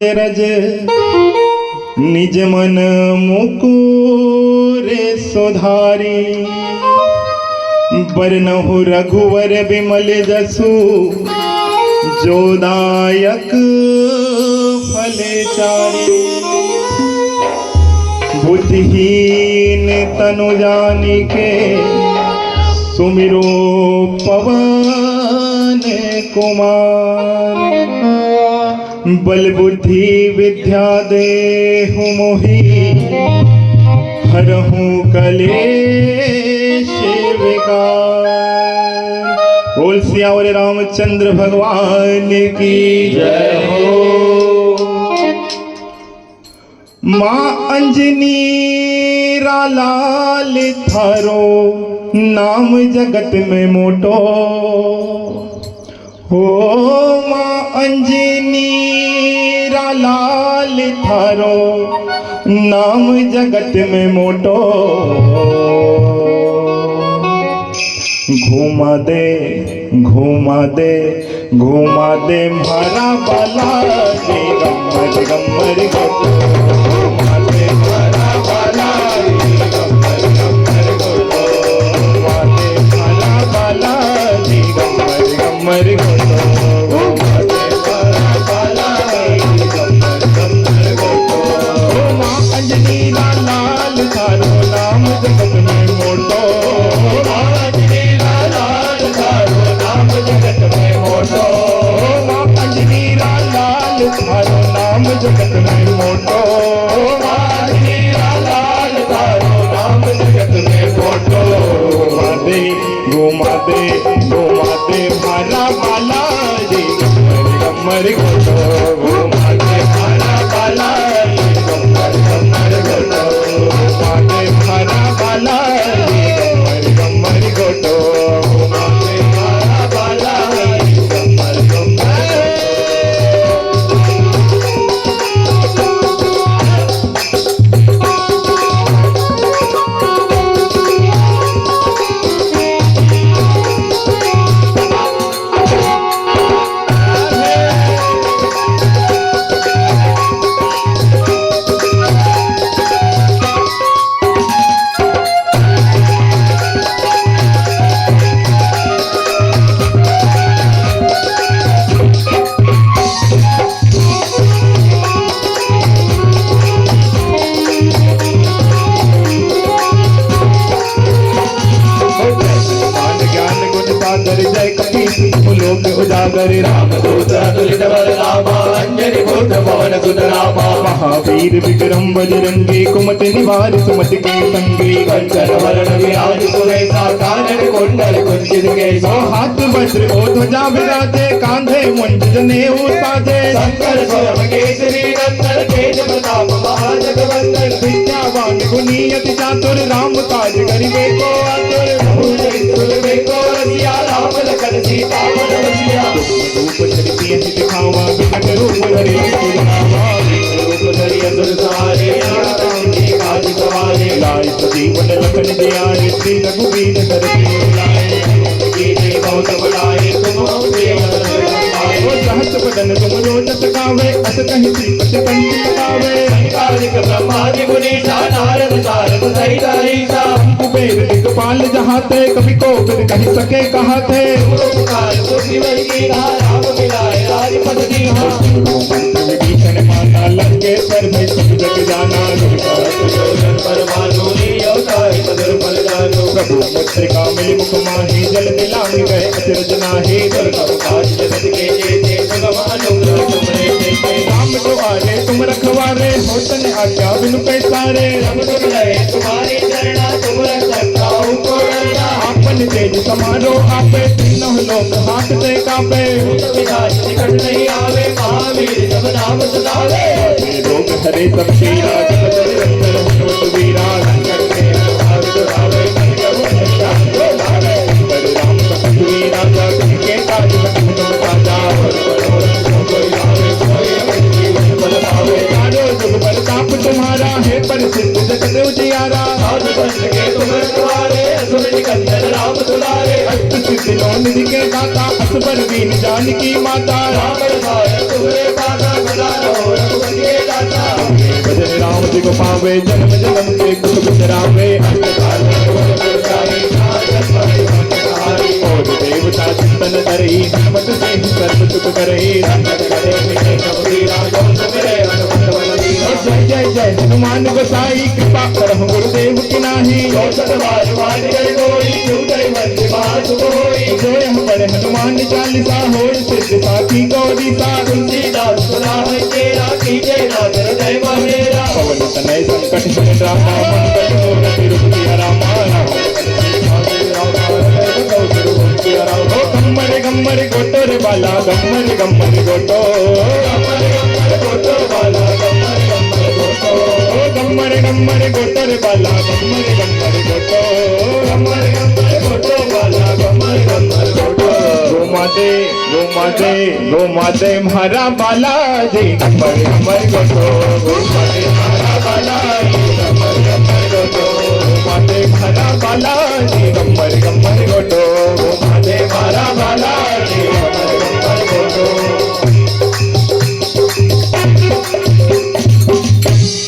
रज निज मन मुकुरे सुधारी बरनहु रघुवर बिमल जसु जोदायक फलचारी बुद्धिहीन तनु जानिके सुमिरो पवन कुमार बल बुद्धि विद्या देहु मोहि हरहु कलेश विकार। बोल सियावर रामचंद्र भगवान की जय हो। माँ अंजनी लाल थारो नाम जगत में मोटो हो। माँ अंजनी लाल थारो नाम जगत में मोटो घुमा दे घुमा दे घुमा दे मारा बाला दे गम्मर गम्मर गोटो घुमा दे मारा बाला दे गम्मर गम्मर गोटो घुमा दे मारा बाला दे गम्मर गम्मर गोटो घुमा दे मारा बाला दे गम्मर गम्मर गोटो। माँ अंजनी लाल थारो नाम जगत में मोटो थारो नाम जगत में मोटो लाल थारो नाम जगत में मोटो। घुमा दे मारा बाला दे गम्मर गम्मर गोटो घुमा दे मारा बाला दे गम्मर गम्मर गोटो घुमा दे मारा बाला दे गम्मर गम्मर गोटो घुमा दे मारा बाला दे गम्मर गम्मर। उजागर राम दूत तुलित बल रामा अंजनी भूत पवन सुत रामा महावीर विक्रम बजरंगी कुमति निवार सुमति के संगी कंचन वरण विराज सुरेशा कानन कुंडल कुंचित केशा हाथ वज्र ओ ध्वजा विराजे कांधे मुंज जनेऊ साजे शंकर स्वयं केसरी नंदन तेज प्रताप महाजगवंदन विद्यावान गुणी अति चातुर राम काज करिबे को आतुर भूल सुरबे को रसिया राम लखन सीता मन बसिया रूप धरि दिखावा विकट रूप धरि सुनावा रूप धरि असुर सहारे राम की काज सवारे लाए सजीवन लखन जियारे श्री रघुवीर हर लाए कीने बहुत बड़ाए तुम सहस बदन तुम जो जस गावे अस कहि श्रीपति कंठ लगावे संकालिक ब्रह्मादि मुनीसा नारद सारद सहित हरीसा कुबेर दिगपाल जहाते कवि को फिर कहि सके कहाते काल तुझी वही राम मिलाए राजपद दीहा मंत्र विभीषण माना लंकेश्वर में सब जग जाना दुर्जन पर मानूनी अवतार मधुर फल जानो प्रभु मुद्रिका मिली मुख माही जल दिलांग गए अचरज नाहि दुर्गम काज जगत के जेते सुगम अनुग्रह तुमरे देते राम द्वारे तुम रखवारे होतन आज्ञा बिनु पैसारे रब तुम लय तुम्हारी चरणा तुम रखता को डरना आपन तेज समारो आपे तीनों लोक हाथ से कापे विनाश निकट नहीं आवे महावीर जब नाम सुनावे रोग हरे सब पीरा जगत निरंतर हनुमत वीरा संकट के भाग दुरावे राम सतुरी राजा के काज तुम राजा ताप तुम्हारा है परिसिद्ध जगत उजियारा के तुम रखवारे असुर निकंदन राम दुलारे अष्ट सिद्धि नौ निधि के दाता असबर बीन जानकी माता राम तुम्हारे पासा समाधि को पावे जन्म जन्म के दुख बिसरावे अंतकाल में गुण गुरसाई और देवता चिंतन करई हनुमत से ही सर्व सुख करई रंगत करे मिटे सब वीरा जो मिले हनुमत बल वीरा जय जय जय हनुमान गोसाई कृपा करहु गुरुदेव की नाही सतवार वाण जय गोई उदय वंदे बात होई जय हम पढ़े हनुमान चालीसा होय सिद्ध साखी गौरी सा तुलसीदास सदा है तेरा कीजे नाथ हृदय मेरा पवन तनय संकट हरण रामा मंगल मूर्ति रूप दिया रामा गम्मरे गम्मरे गोटो रे बाला गम्मरे गम्मरे गोटो बाला गम्मरे गम्मरे गोटो रे बाला गम्मरे गम्मरे गोटो बाला गम्मरे गम्मरे गोटो गो माते म्हारा बाला जी गम्मरे गम्मरे गोटो गो माते म्हारा बाला जी गम्मरे गम्मरे गोटो माते म्हारा बाला जी गम्मरे गम्मरे